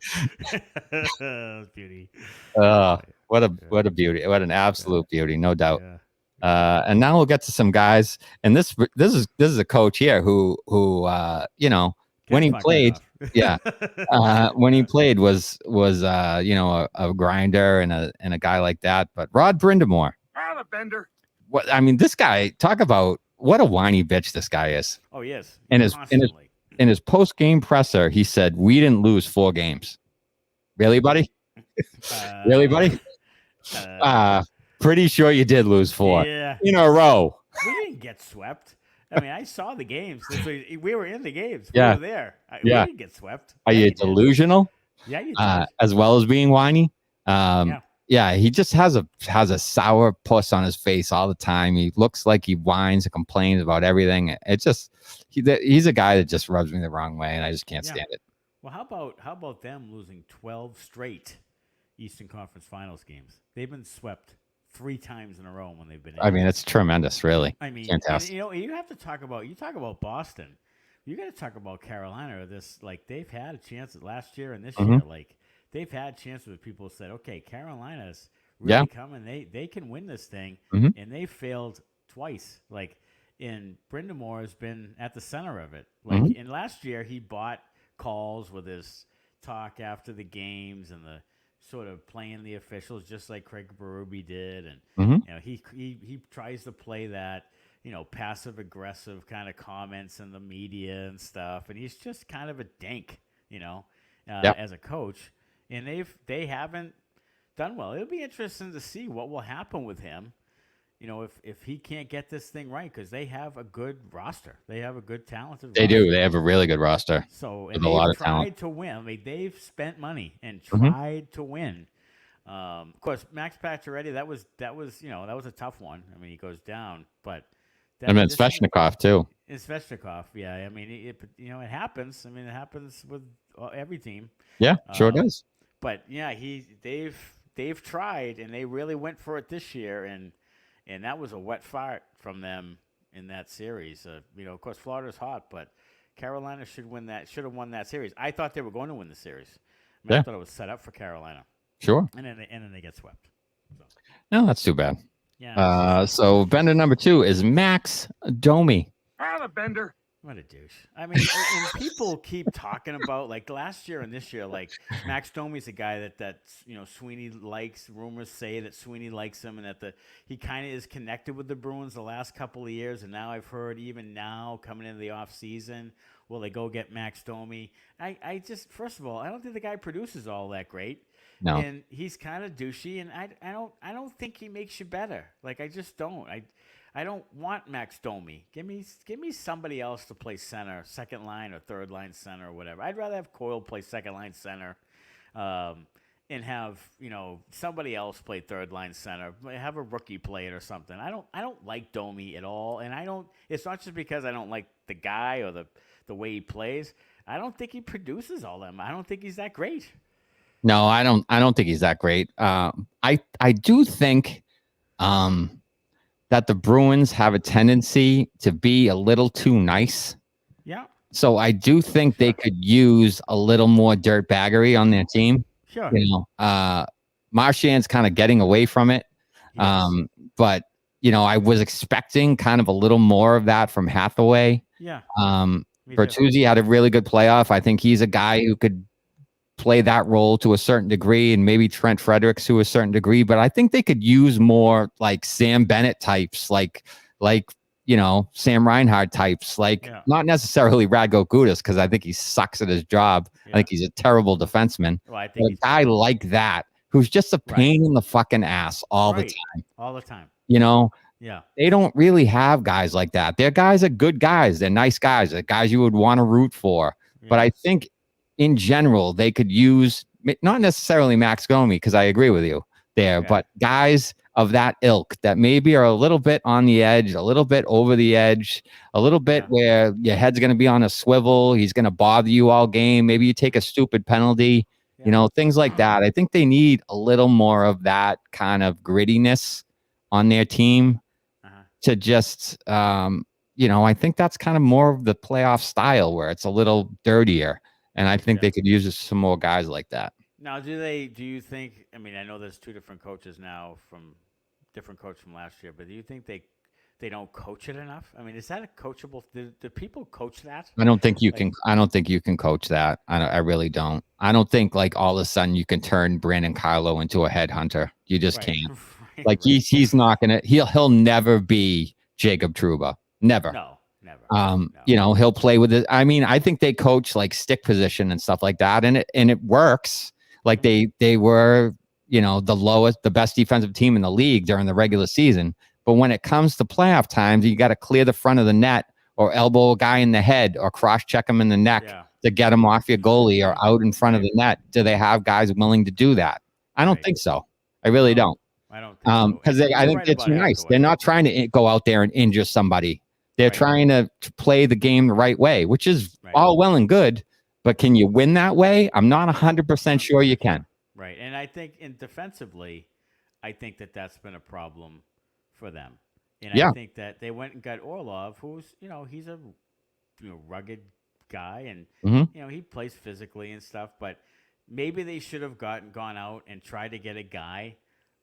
Beauty. What a beauty. What an absolute beauty. No doubt. Yeah. And now we'll get to some guys, and this is a coach here who when he played, when he played was a grinder and a guy like that. But Rod Brind'Amour, a bender. What I mean, this guy, talk about what a whiny bitch this guy is. Oh yes, in his post game presser, he said we didn't lose 4 games. Really, buddy? Really, buddy? Pretty sure you did lose 4 in a row. We didn't get swept. I mean, I saw the games. We were in the games. We were there. We didn't get swept. Are you delusional? Yeah, you did. As well as being whiny. He just has a sour puss on his face all the time. He looks like he whines and complains about everything. It's just he's a guy that just rubs me the wrong way, and I just can't stand it. Well, how about them losing 12 straight Eastern Conference Finals games? They've been swept 3 times in a row when they've been in. I mean, it's tremendous, really. I mean, fantastic. You have to talk about Boston. You got to talk about Carolina. They've had a chance last year and this year. Like, they've had chances where people said, okay, Carolina's really coming. They can win this thing, and they failed twice. Like, and Brind'Amour has been at the center of it. Like, and last year he bought calls with his talk after the games and the sort of playing the officials just like Craig Berube did, and he tries to play that passive aggressive kind of comments in the media and stuff, and he's just kind of a dink as a coach, and they haven't done well. It'll be interesting to see what will happen with him. If he can't get this thing right, because they have a good roster, they have a good talented. They roster. do. They have a really good roster. So, with and a lot they've of talent. tried to win. I mean, they've spent money and Mhm. tried to win. Of course, Max Pacioretty, that was a tough one. I mean, he goes down, but And then Svechnikov too. It's Svechnikov. Yeah, I mean, it happens. I mean, it happens with every team. Yeah, sure does. But yeah, they've tried and they really went for it this year, and that was a wet fart from them in that series. Of course, Florida's hot, but Carolina should have won that series. I thought they were going to win the series. I thought it was set up for Carolina. Sure. And then they get swept. So. No, that's too bad. Yeah. So Bender number 2 is Max Domi. The Bender. What a douche. I mean, and people keep talking about, like, last year and this year, like, Max Domi's a guy that Sweeney likes. Rumors say that Sweeney likes him and that he kind of is connected with the Bruins the last couple of years. And now I've heard even now coming into the offseason, will they go get Max Domi? I just, first of all, I don't think the guy produces all that great. No. And he's kind of douchey, and I don't think he makes you better. Like, I just don't. I don't want Max Domi. Give me somebody else to play center, second line or third line center or whatever. I'd rather have Coyle play second line center, and have somebody else play third line center. Have a rookie play it or something. I don't like Domi at all, and it's not just because I don't like the guy or the way he plays. I don't think he produces all them. I don't think he's that great. No, I don't think he's that great. I do think that the Bruins have a tendency to be a little too nice. Yeah. So I do think they could use a little more dirtbaggery on their team. Sure. Marchand's kind of getting away from it. Yes. But I was expecting kind of a little more of that from Hathaway. Yeah. Bertuzzi had a really good playoff. I think he's a guy who could play that role to a certain degree, and maybe Trent Fredericks to a certain degree, but I think they could use more like Sam Bennett types, like Sam Reinhart types, not necessarily Radko Gudas, because I think he sucks at his job. Yeah. I think he's a terrible defenseman. Well, I think a guy like that who's just a pain in the fucking ass all the time. All the time. Yeah. They don't really have guys like that. Their guys are good guys. They're nice guys. They're guys you would want to root for. Yeah. But I think in general, they could use not necessarily Max Domi, because I agree with you there, but guys of that ilk that maybe are a little bit on the edge, a little bit over the edge, a little bit where your head's going to be on a swivel. He's going to bother you all game. Maybe you take a stupid penalty, things like that. I think they need a little more of that kind of grittiness on their team to just, I think that's kind of more of the playoff style where it's a little dirtier. And I think they could use some more guys like that. Now, do you think, I mean, I know there's two different coaches now different coach from last year, but do you think they don't coach it enough? I mean, is that a coachable, do people coach that? I don't think you can coach that. I really don't. I don't think like all of a sudden you can turn Brandon Carlo into a headhunter. You just can't. Like he's not going to, he'll never be Jacob Trouba. Never. No. Never. He'll play with it. I mean, I think they coach like stick position and stuff like that, and it works. Like they were, the best defensive team in the league during the regular season. But when it comes to playoff times, you got to clear the front of the net or elbow a guy in the head or cross check him in the neck to get him off your goalie or out in front of the net. Do they have guys willing to do that? I don't think so. I really don't. I don't think because I think it's nice. They're not trying to go out there and injure somebody. They're trying to play the game the right way, which is all well and good. But can you win that way? I'm not 100% sure you can. Right. And I think defensively, I think that's been a problem for them. And I think that they went and got Orlov, who's, he's a rugged guy and, he plays physically and stuff. But maybe they should have gone out and tried to get a guy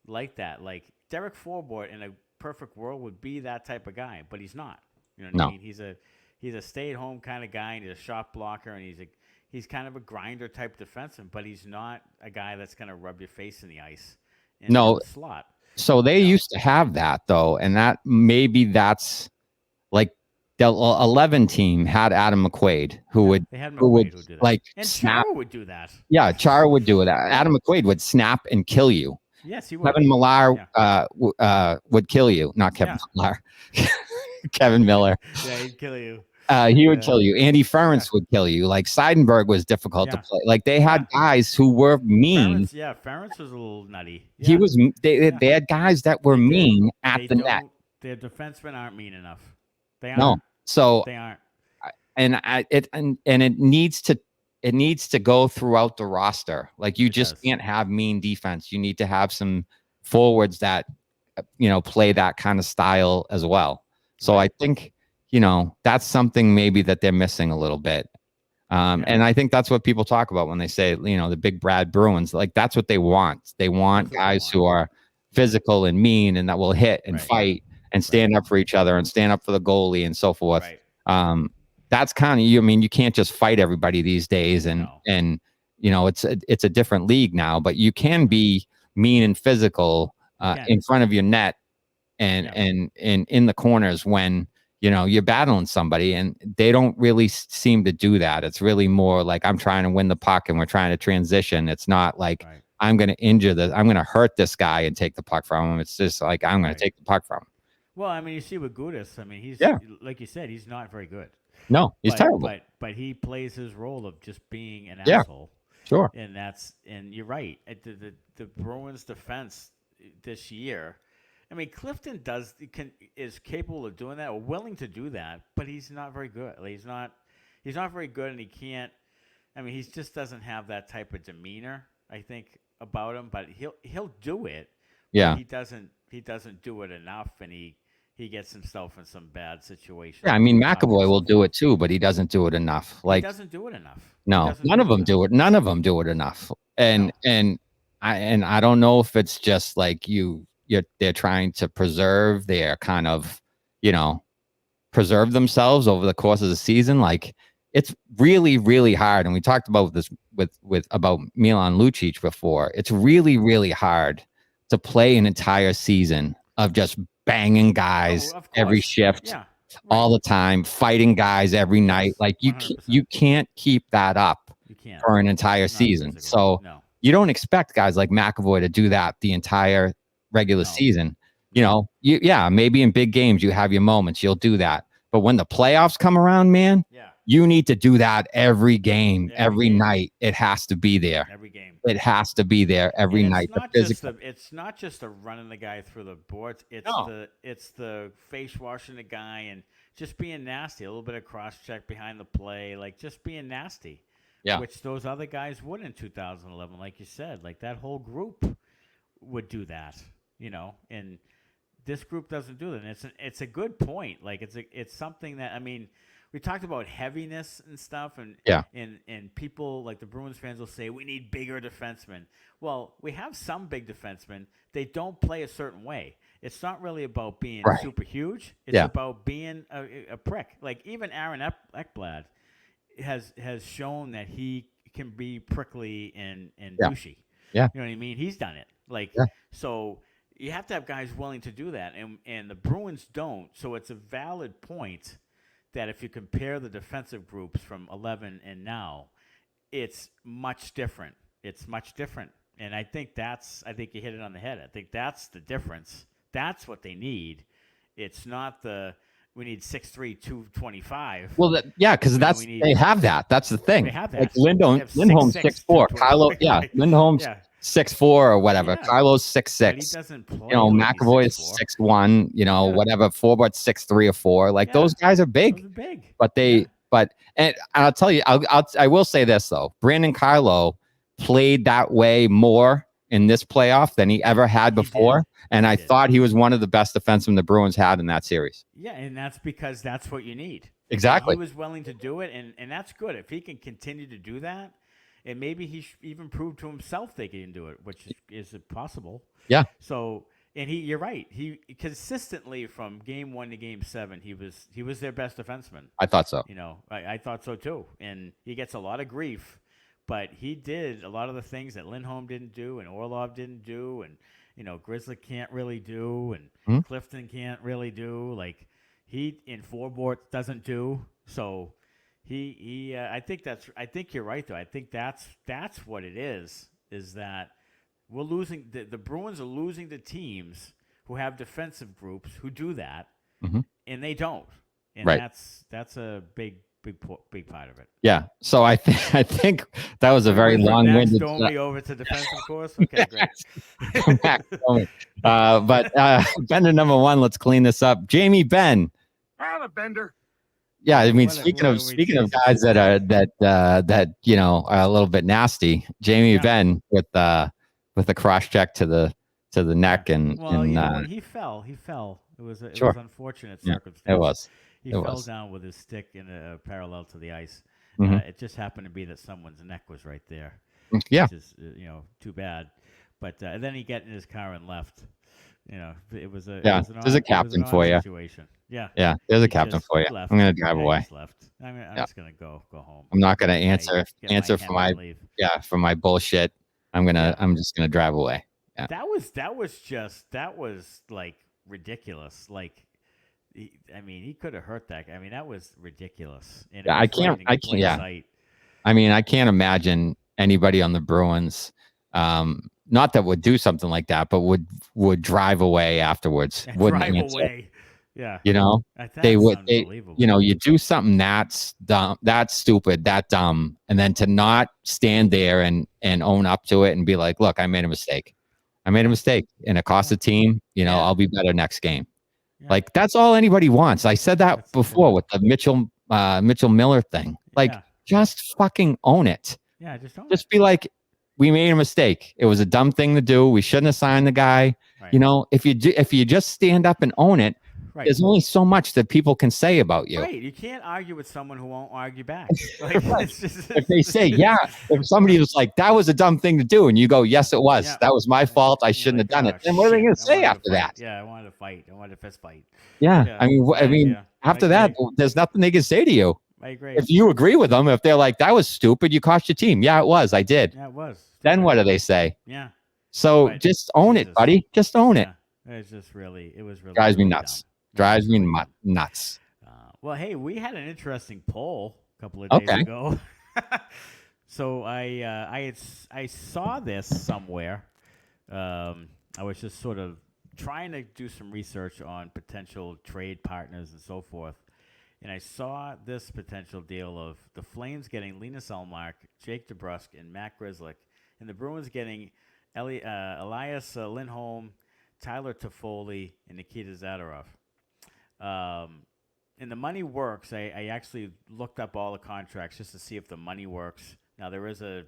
like that. Like Derek Forbort in a perfect world would be that type of guy, but he's not. You know what I mean? He's a stay-at-home kind of guy, and he's a shot blocker, and he's kind of a grinder type defenseman, but he's not a guy that's going to rub your face in the ice in the slot. So they used to have that though, and that's the 11 team had Adam McQuaid, They had who would McQuaid who do that. like And snap. Chara would do that. Yeah, Chara would do it. Adam McQuaid would snap and kill you. Yes, he would. Kevin Millar would kill you. Not Kevin Millar. Kevin Miller. Yeah, he'd kill you. He would kill you. Andy Ferentz would kill you. Like Seidenberg was difficult to play. Like they had guys who were mean. Ferentz was a little nutty. Yeah. He was. They had guys that were mean at the net. Their defensemen aren't mean enough. They aren't. No. So they aren't. And it needs to go throughout the roster. Like you just can't have mean defense. You need to have some forwards that play that kind of style as well. So I think that's something maybe that they're missing a little bit. And I think that's what people talk about when they say the big Brad Bruins. Like that's what they want. They want guys who are physical and mean and that will hit and fight and stand up for each other and stand up for the goalie and so forth. Right. That's kind of you can't just fight everybody these days and it's a different league now, but you can be mean and physical in front of your net and in the corners when you're battling somebody, and they don't really seem to do that. It's really more like I'm trying to win the puck and we're trying to transition. It's not like I'm going to hurt this guy and take the puck from him. It's just like I'm going to take the puck from him. Well, I mean, you see with Gudas, I mean, he's like you said, he's not very good. No, he's terrible. But he plays his role of just being an asshole. Sure. And you're right. The Bruins defense this year, I mean, Clifton is capable of doing that or willing to do that, but he's not very good. Like, he's not very good, and he can't. I mean, he just doesn't have that type of demeanor, I think, about him. But he'll do it. Yeah. He doesn't do it enough, and he gets himself in some bad situations. Yeah, I mean, McAvoy will do it too, but he doesn't do it enough. Like he doesn't do it enough. No, none of them do it. None of them do it enough. And I don't know if it's just like they're trying to preserve their kind of, preserve themselves over the course of the season. Like it's really, really hard. And we talked about this about Milan Lucic before. It's really, really hard to play an entire season of just banging guys every shift, all the time, fighting guys every night. Like you can't keep that up for an entire season. So you don't expect guys like McAvoy to do that the entire regular season. Maybe in big games you have your moments, you'll do that. But when the playoffs come around, man, you need to do that every game, every night. It has to be there. Every game. It has to be there every night. It's not just the running the guy through the boards. It's the face washing the guy and just being nasty. A little bit of cross check behind the play, like just being nasty. Yeah. Which those other guys would in 2011, like you said. Like that whole group would do that, and this group doesn't do that. And it's a good point. Like it's something that, I mean, we talked about heaviness and stuff, and people like the Bruins fans will say we need bigger defensemen. Well, we have some big defensemen. They don't play a certain way. It's not really about being super huge. It's about being a prick. Like even Aaron Ekblad has shown that he can be prickly and douchey. Yeah. You know what I mean? He's done it. So you have to have guys willing to do that, and the Bruins don't. So it's a valid point that if you compare the defensive groups from 11 and now, it's much different. It's much different. And I think you hit it on the head. I think that's the difference. That's what they need. It's not we need 6'3", 225. Well, because they have that. That's the thing. They have that. Like Lindholm's 6'4". Kylo, Lindholm's 6'4" or whatever. Yeah. Kylo's 6'6". But he doesn't play. McAvoy is 6'1", whatever. Forward's 6'3" or 4". Like those guys are big. Those are big. But and I'll tell you, I will say this though. Brandon Kylo played that way more in this playoff than he ever had before. And I thought he was one of the best defensemen the Bruins had in that series. Yeah, and that's because that's what you need. Exactly. He was willing to do it, and that's good. If he can continue to do that, and maybe he even proved to himself they can do it, which is possible. Yeah. So, and you're right. He consistently from game 1 to game 7, he was their best defenseman. I thought so. I thought so too. And he gets a lot of grief, but he did a lot of the things that Lindholm didn't do and Orlov didn't do, and Grizzly can't really do, and Clifton can't really do. Like he in floorboards doesn't do. So I think you're right though. I think that's what it is that we're losing the Bruins are losing to teams who have defensive groups who do that, Mm-hmm. and they don't. And Right. that's a big part of it. Yeah. So I think that was a very Wait for long-winded. next, throw me over to defensive course. Okay, great. Come back. But Bender number one. Let's clean this up. Jamie Benn. I'm a bender. Yeah, I mean, What speaking are of we guys that are that are a little bit nasty, Jamie Yeah. Benn with a cross check to the neck and when he fell. It was Sure. was unfortunate Yeah, circumstance. it was. He It fell was. down with his stick in a parallel to the ice. Mhm. It just happened to be that someone's neck was right there. Yeah. Which is too bad. But and then he got in his car and left. It was a Yeah, it was an there's a odd, it was captain an odd for you. situation. Yeah. Yeah, there's a He captain just for you. left. I'm gonna drive Yeah, he away. just left. I'm Yeah. just gonna go home. I'm not gonna Get my- answer get my for hammer my and leave. for my bullshit. I'm just gonna drive away. Yeah. That was like ridiculous. Like, he could have hurt that guy. I mean, that was ridiculous. And it Yeah, was right in plain yeah. sight. I mean, I can't imagine anybody on the Bruins, not that would do something like that, but would drive away afterwards. Yeah, Wouldn't drive answer. away. Yeah. You know, That's they would. unbelievable. You do something that's dumb, that's stupid, that dumb, and then to not stand there and own up to it and be like, "Look, I made a mistake. I made a mistake, and it cost the team. Yeah. I'll be better next game." Yeah. Like that's all anybody wants. I said that That's before with the Mitchell Miller thing. Like, Yeah. just fucking own it. Yeah, just don't. Just be like, we made a mistake. It was a dumb thing to do. We shouldn't have signed the guy. Right. If you just stand up and own it, Right. there's only so much that people can say about you. Right. You can't argue with someone who won't argue back. Like, it's just, If they say, yeah, if somebody was like, that was a dumb thing to do, and you go, yes, it was. Yeah. That was my fault. I You're shouldn't like, have done "Oh, it. Then what are they shit, going to I say wanted to after fight." that? Yeah, I wanted to fight. I wanted to fist fight. Yeah. Yeah. I mean, Yeah. after I that, agree. there's nothing they can say to you. I agree. If you agree with them, if they're like, that was stupid, you cost your team. Yeah, it was. I did. Yeah, it was. Then what do they say? Yeah. So But just own it, Jesus. buddy. Just own it. Yeah. It was really Drives me really nuts. dumb. Drives me Really dumb. nuts. Well, hey, we had an interesting poll a couple of days Okay. ago. So I saw this somewhere. I was just sort of trying to do some research on potential trade partners and so forth, and I saw this potential deal of the Flames getting Linus Ullmark, Jake DeBrusk, and Matt Grzelcyk, and the Bruins getting Elias Lindholm, Tyler Toffoli, and Nikita Zadorov. And the money works. I actually looked up all the contracts just to see if the money works. Now there is the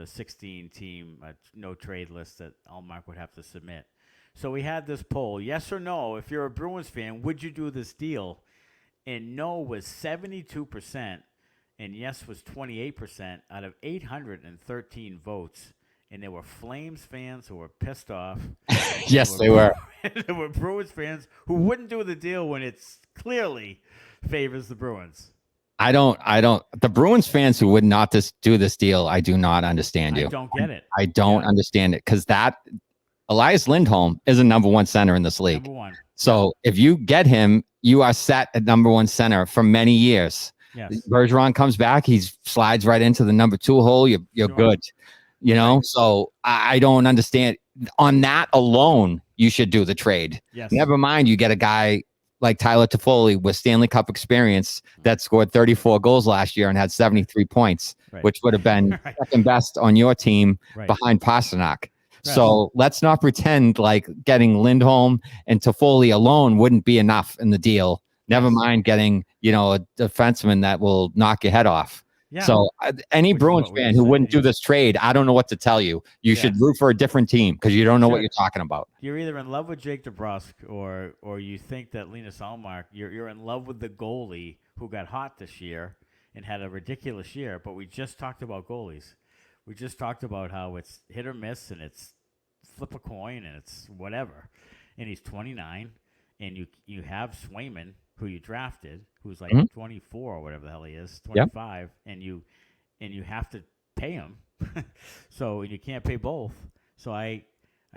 16 team no trade list that Allmark would have to submit. So we had this poll: yes or no. If you're a Bruins fan, would you do this deal? And no was 72%, and yes was 28% out of 813 votes. And there were Flames fans who were pissed off. Yes, they were. There were Bruins fans who wouldn't do the deal when it's clearly favors the Bruins. I don't. The Bruins fans who would not do this deal, I do not understand you. I don't get it. I don't understand it because that Elias Lindholm is a number one center in this league. Number one. So if you get him, you are set at number one center for many years. Yes. Bergeron comes back, he slides right into the number two hole. You're Sure. good. So I don't understand. On that alone, you should do the trade. Yes. Never mind, you get a guy like Tyler Toffoli with Stanley Cup experience that scored 34 goals last year and had 73 points, Right. which would have been Right. second best on your team Right. behind Pasternak. Right. So let's not pretend like getting Lindholm and Toffoli alone wouldn't be enough in the deal. Never Yes. mind getting, a defenseman that will knock your head off. Yeah. So any Which is Bruins what we fan just who said, wouldn't do yeah. this trade, I don't know what to tell you. You Yeah. should root for a different team because you don't know what Sure. you're talking about. You're either in love with Jake DeBrusk or you think that Linus Ullmark, you're in love with the goalie who got hot this year and had a ridiculous year. But we just talked about goalies. We just talked about how it's hit or miss and it's flip a coin and it's whatever. And he's 29, and you have Swayman, who you drafted, who's like 24 or whatever the hell he is, 25, and you have to pay him. So you can't pay both. So I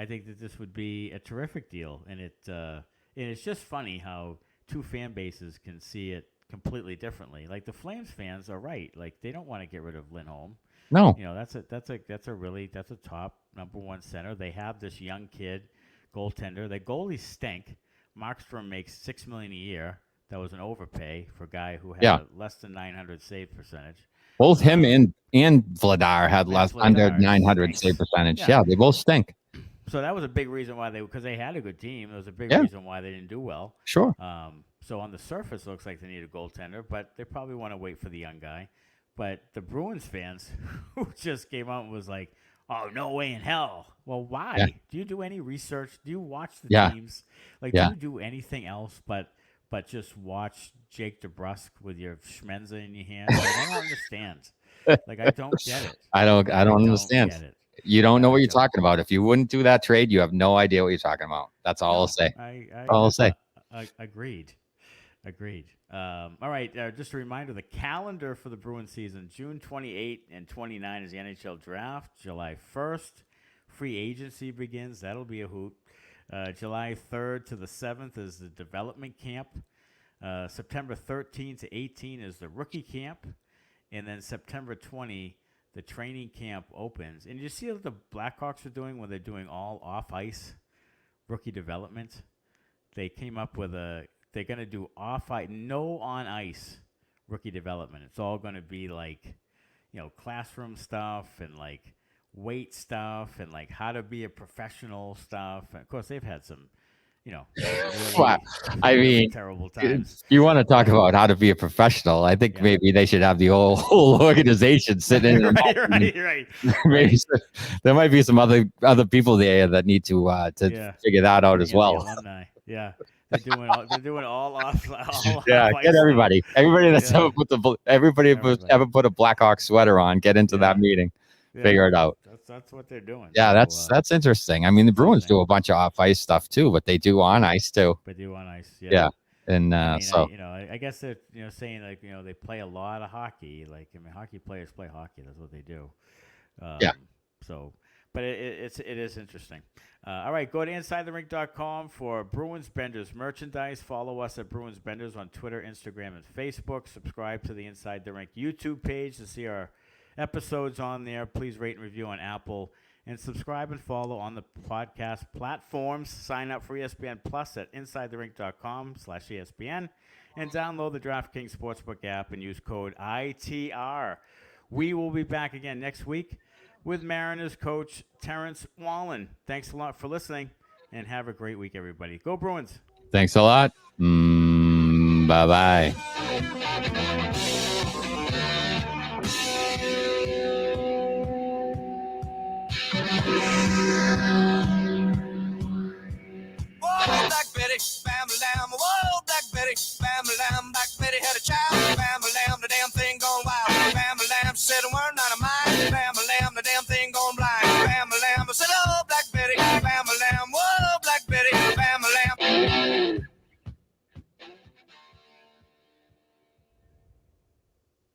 think that this would be a terrific deal, and And it's just funny how two fan bases can see it completely differently. Like the Flames fans are right. Like they don't want to get rid of Lindholm. No. That's a top number one center. They have this young kid goaltender. The goalies stink. Markstrom makes $6 million a year. That was an overpay for a guy who had a less than 900 save percentage. Both him and Vladar had less under Vladar 900 stinks. save percentage. Yeah, they both stink. So that was a big reason why because they had a good team. It was a big reason why they didn't do well. Sure. So on the surface, it looks like they need a goaltender, but they probably want to wait for the young guy. But the Bruins fans who just came out and was like, "Oh, no way in hell." Well, why? Yeah. Do you do any research? Do you watch the teams? Like, do you do anything else but just watch Jake DeBrusk with your schmenza in your hand? Like, I don't understand. Like, I don't get it. I don't understand. Get it. You don't know what you're talking about. If you wouldn't do that trade, you have no idea what you're talking about. That's all I'll say. I'll say. Agreed. All right. Just a reminder: the calendar for the Bruins season: June 28 and 29 is the NHL draft. July 1st, free agency begins. That'll be a hoot. July 3rd to the 7th is the development camp. September 13 to 18 is the rookie camp, and then September 20, the training camp opens. And you see what the Blackhawks are doing when they're doing all off ice rookie development. They came up with they're going to do off-ice, no on-ice rookie development. It's all going to be like, classroom stuff and like weight stuff and like how to be a professional stuff. And of course, they've had some, really terrible times. You want to talk about how to be a professional? I think maybe they should have the whole organization sitting in. Right. Maybe there might be some other people there that need to figure that out as well. Alumni. Yeah. They're doing all off. Get everybody that's ever put ever put a Blackhawk sweater on, get into that meeting, figure it out. That's what they're doing. Yeah, so, that's interesting. I mean, the Bruins do a bunch of off ice stuff too, but they do on ice too. They do on ice. Yeah. And I guess they're saying like they play a lot of hockey. Like hockey players play hockey. That's what they do. So. But it is interesting. All right, go to InsideTheRink.com for Bruins Benders merchandise. Follow us at Bruins Benders on Twitter, Instagram, and Facebook. Subscribe to the Inside the Rink YouTube page to see our episodes on there. Please rate and review on Apple. And subscribe and follow on the podcast platforms. Sign up for ESPN Plus at InsideTheRink.com/ESPN. And download the DraftKings Sportsbook app and use code ITR. We will be back again next week with Mariners coach Terrence Wallen. Thanks a lot for listening, and have a great week, everybody. Go Bruins. Thanks a lot. Bye-bye.